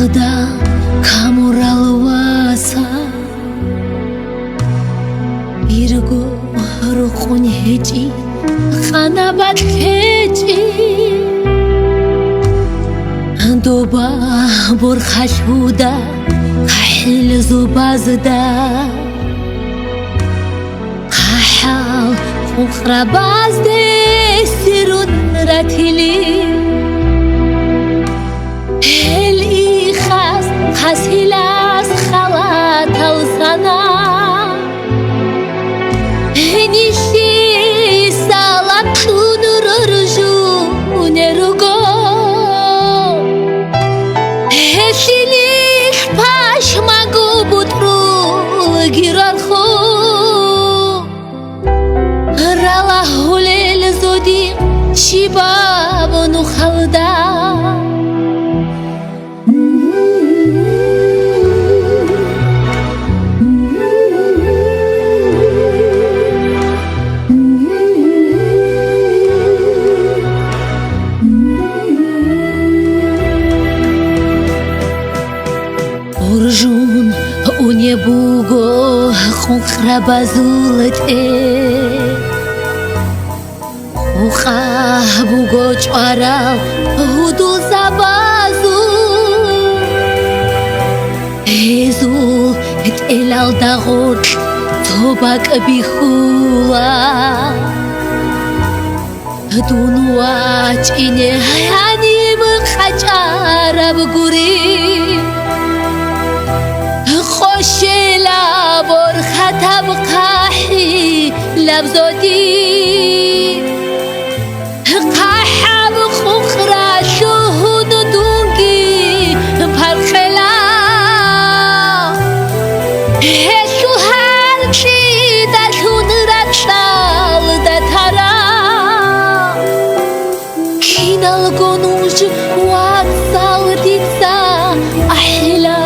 Tolaragda kamuralvasa Irgo rukhun heji khanabat heji Doba bor khashuda khahil zubazda Khahal khukhrabazde sirun ratili Hasilas khalat alsana Enişi salat tunururju unerugo Hesilik paşmagu butrul girarhu Rala hulel zodi shibabunu khalda Urjun une bugo khukhrabazulete Ukha bugo chwara hudu zabazu Ezu elal dagor tobak bihua Dunwa chine hayani khachara buguri خوشلا بر خطب قاحي لبزودي قاحب خخرا شهود دونجي بالخلا هشو هرشي دلون رتشال دتارا كينال قنوج واتسال ديتسا أحلا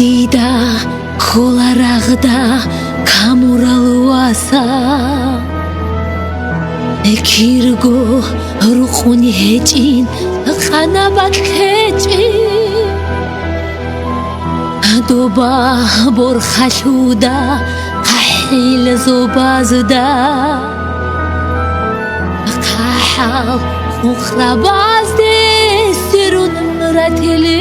Dida kolaragda kamuralvasa Kirgo rukhun hejin khanabat hejin Doba bor khashuda khahil zubazda Khahal khukhrabazde sirun ratili